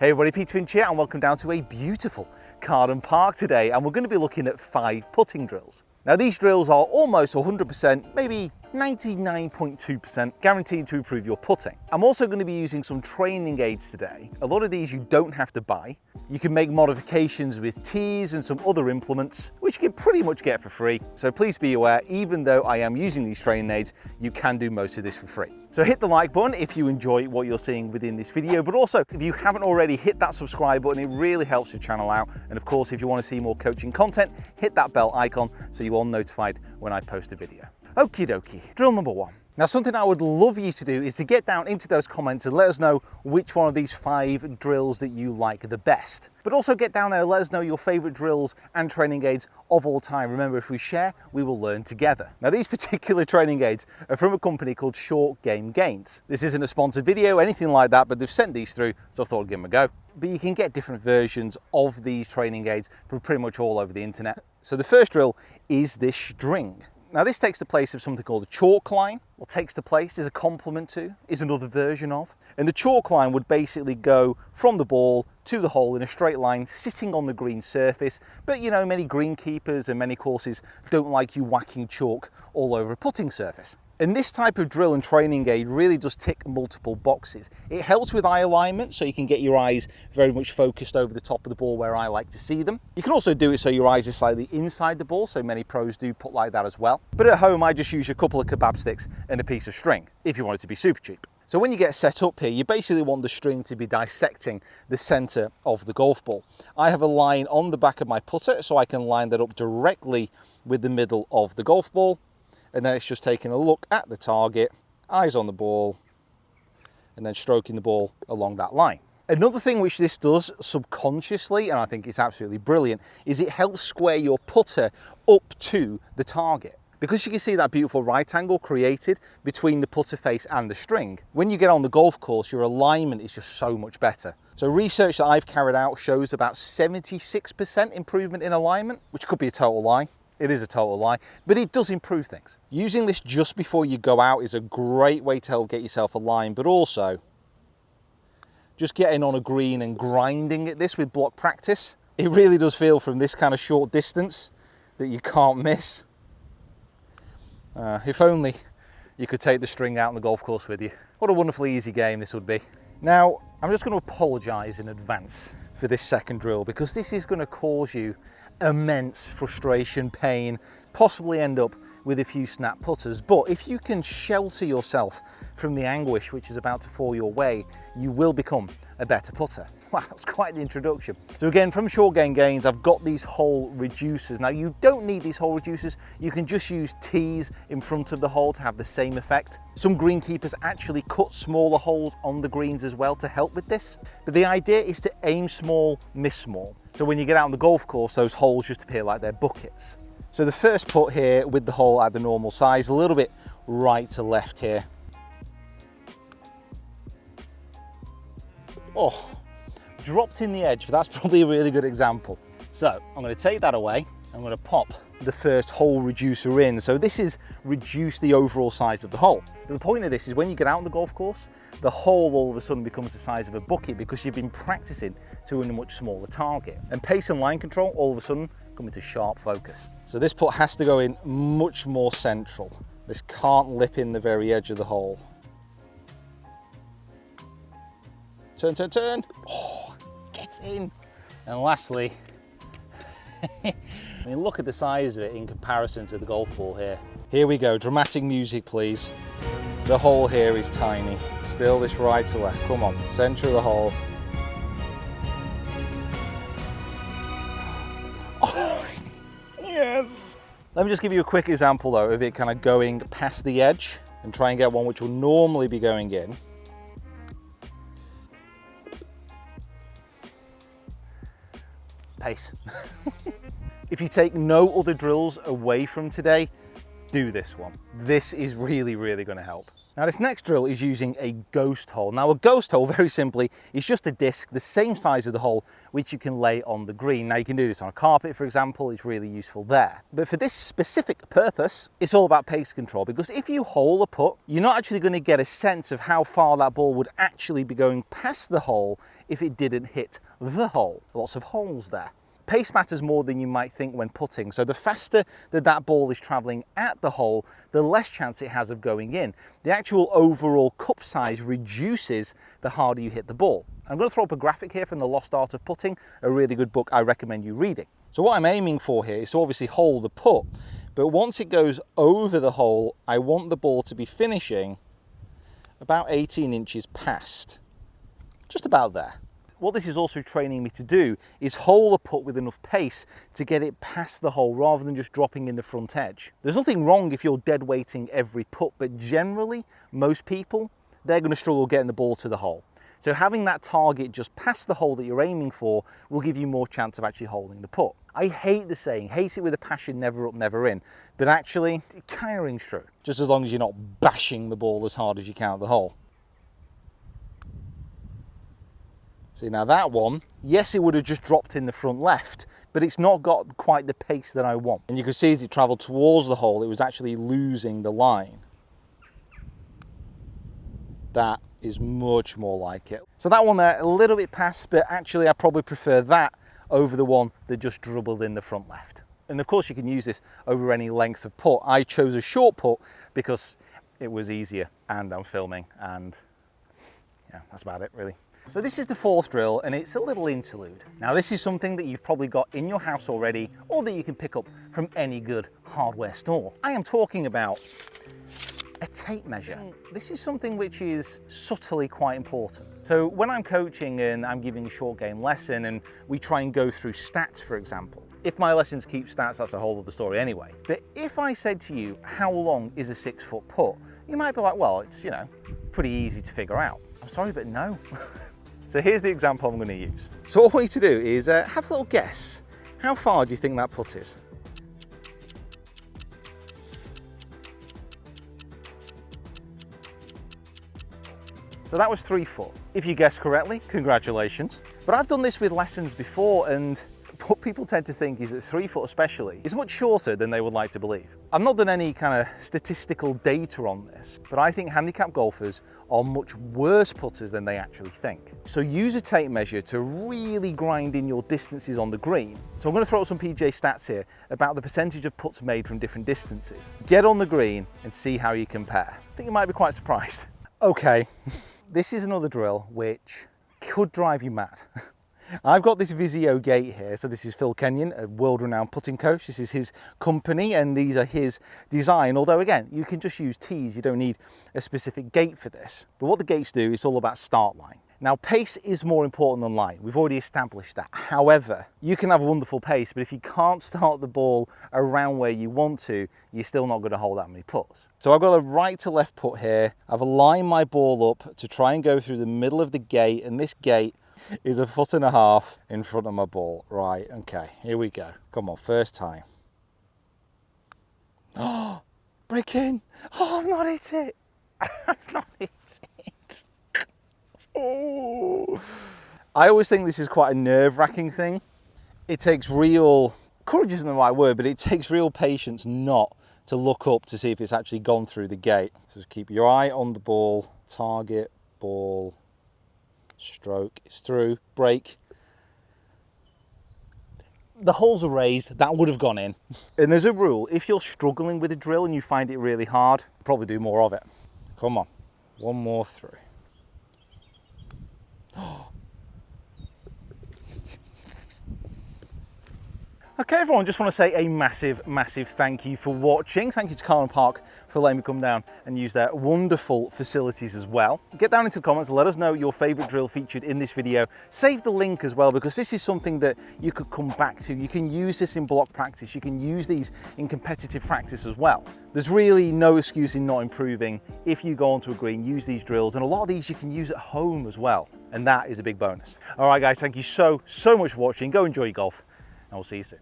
Hey everybody, Peter Finch here and welcome down to a beautiful garden park today, and we're going to be looking at 5 putting drills. Now these drills are almost 100%, maybe 99.2% guaranteed to improve your putting. I'm also going to be using some training aids today. A lot of these you don't have to buy. You can make modifications with tees and some other implements, which you can pretty much get for free. So please be aware, even though I am using these training aids, you can do most of this for free. So hit the like button if you enjoy what you're seeing within this video, but also if you haven't already, hit that subscribe button. It really helps the channel out. And of course, if you want to see more coaching content, hit that bell icon so you're all notified when I post a video. Okie dokie, drill number 1. Now something I would love you to do is to get down into those comments and let us know which one of these 5 drills that you like the best. But also get down there and let us know your favorite drills and training aids of all time. Remember, if we share, we will learn together. Now these particular training aids are from a company called Short Game Gains. This isn't a sponsored video, anything like that, but they've sent these through, so I thought I'd give them a go. But you can get different versions of these training aids from pretty much all over the internet. So the first drill is this string. Now this takes the place of something called a chalk line, or takes the place, is a complement to, is another version of. And the chalk line would basically go from the ball to the hole in a straight line, sitting on the green surface. But you know, many greenkeepers and many courses don't like you whacking chalk all over a putting surface. And this type of drill and training aid really does tick multiple boxes. It helps with eye alignment, so you can get your eyes very much focused over the top of the ball where I like to see them. You can also do it so your eyes are slightly inside the ball, so many pros do put like that as well. But at home, I just use a couple of kebab sticks and a piece of string, if you want it to be super cheap. So when you get set up here, you basically want the string to be dissecting the center of the golf ball. I have a line on the back of my putter, so I can line that up directly with the middle of the golf ball. And then it's just taking a look at the target, eyes on the ball, and then stroking the ball along that line. Another thing which this does subconsciously, and I think it's absolutely brilliant, is it helps square your putter up to the target. Because you can see that beautiful right angle created between the putter face and the string, when you get on the golf course, your alignment is just so much better. So research that I've carried out shows about 76% improvement in alignment, which could be a total lie. It is a total lie, but it does improve things. Using this just before you go out is a great way to help get yourself aligned, but also just getting on a green and grinding at this with block practice. It really does feel from this kind of short distance that you can't miss. If only you could take the string out on the golf course with you. What a wonderfully easy game this would be. Now, I'm just going to apologize in advance for this second drill, because this is going to cause you immense frustration, pain, possibly end up with a few snap putters. But if you can shelter yourself from the anguish which is about to fall your way, you will become a better putter. Wow, that was quite the introduction. So again, from Short Game Gains, I've got these hole reducers. Now you don't need these hole reducers. You can just use tees in front of the hole to have the same effect. Some greenkeepers actually cut smaller holes on the greens as well to help with this. But the idea is to aim small, miss small. So when you get out on the golf course, those holes just appear like they're buckets. So the first putt here with the hole at the normal size, a little bit right to left here. Oh, dropped in the edge, but that's probably a really good example. So I'm going to take that away. I'm going to pop the first hole reducer in. So this is reduce the overall size of the hole. The point of this is when you get out on the golf course, the hole all of a sudden becomes the size of a bucket because you've been practicing to a much smaller target. And pace and line control all of a sudden come into sharp focus. So this putt has to go in much more central. This can't lip in the very edge of the hole. Turn, turn, turn. Oh, gets in. And lastly, I mean, look at the size of it in comparison to the golf ball here. Here we go, dramatic music please. The hole here is tiny. Still this right to left, come on, center of the hole. Oh, yes. Let me just give you a quick example though of it kind of going past the edge and try and get one which will normally be going in. Pace. If you take no other drills away from today, do this one. This is really, really going to help. Now this next drill is using a ghost hole. Now a ghost hole, very simply, is just a disc the same size as the hole which you can lay on the green. Now you can do this on a carpet, for example, it's really useful there. But for this specific purpose, it's all about pace control, because if you hole a putt, you're not actually going to get a sense of how far that ball would actually be going past the hole if it didn't hit the hole. Lots of holes there. Pace matters more than you might think when putting, so the faster that ball is travelling at the hole, the less chance it has of going in. The actual overall cup size reduces the harder you hit the ball. I'm going to throw up a graphic here from The Lost Art of Putting, a really good book I recommend you reading. So what I'm aiming for here is to obviously hole the putt, but once it goes over the hole, I want the ball to be finishing about 18 inches past, just about there. What this is also training me to do is hole a putt with enough pace to get it past the hole rather than just dropping in the front edge. There's nothing wrong if you're dead weighting every putt, but generally, most people, they're going to struggle getting the ball to the hole. So having that target just past the hole that you're aiming for will give you more chance of actually holding the putt. I hate the saying, hate it with a passion, never up, never in, but actually, it kind of rings true, just as long as you're not bashing the ball as hard as you can at the hole. See, now that one, yes, it would have just dropped in the front left, but it's not got quite the pace that I want. And you can see as it travelled towards the hole, it was actually losing the line. That is much more like it. So that one there, a little bit past, but actually I probably prefer that over the one that just dribbled in the front left. And of course you can use this over any length of putt. I chose a short putt because it was easier, and I'm filming, and yeah, that's about it really. So this is the fourth drill, and it's a little interlude. Now this is something that you've probably got in your house already, or that you can pick up from any good hardware store. I am talking about a tape measure. This is something which is subtly quite important. So when I'm coaching and I'm giving a short game lesson and we try and go through stats, for example, if my lessons keep stats, that's a whole other story anyway. But if I said to you, how long is a 6-foot putt? You might be like, well, it's, you know, pretty easy to figure out. I'm sorry, but no. So here's the example I'm going to use. So what I want you to do is have a little guess. How far do you think that putt is? So that was 3 foot. If you guessed correctly, congratulations. But I've done this with lessons before, and what people tend to think is that 3 foot especially is much shorter than they would like to believe. I've not done any kind of statistical data on this, but I think handicap golfers are much worse putters than they actually think. So use a tape measure to really grind in your distances on the green. So I'm going to throw up some PJ stats here about the percentage of putts made from different distances. Get on the green and see how you compare. I think you might be quite surprised. Okay, this is another drill which could drive you mad. I've got this Vizio gate here. So this is Phil Kenyon, a world-renowned putting coach. This is his company and these are his design. Although again, you can just use tees. You don't need a specific gate for this. But what the gates do is all about start line. Now, pace is more important than line. We've already established that. However, you can have wonderful pace, but if you can't start the ball around where you want to, you're still not going to hold that many putts. So I've got a right to left putt here. I've aligned my ball up to try and go through the middle of the gate, and this gate is 1.5 feet in front of my ball. Right, okay, here we go. Come on, first time. Oh, break in. Oh, I've not hit it. I've not hit it. Oh. I always think this is quite a nerve-wracking thing. It takes real, courage isn't the right word, but it takes real patience not to look up to see if it's actually gone through the gate. So just keep your eye on the ball, target, ball, stroke, it's through, break. The holes are raised, that would have gone in. And there's a rule, if you're struggling with a drill and you find it really hard, probably do more of it. Come on, one more through. Okay everyone, just want to say a massive thank you for watching. Thank you to Carlin Park for letting me come down and use their wonderful facilities as well. Get down into the comments and let us know your favourite drill featured in this video. Save the link as well, because this is something that you could come back to. You can use this in block practice, you can use these in competitive practice as well. There's really no excuse in not improving. If you go onto a green, use these drills, and a lot of these you can use at home as well, and that is a big bonus. All right guys, thank you so much for watching. Go enjoy your golf, and we'll see you soon.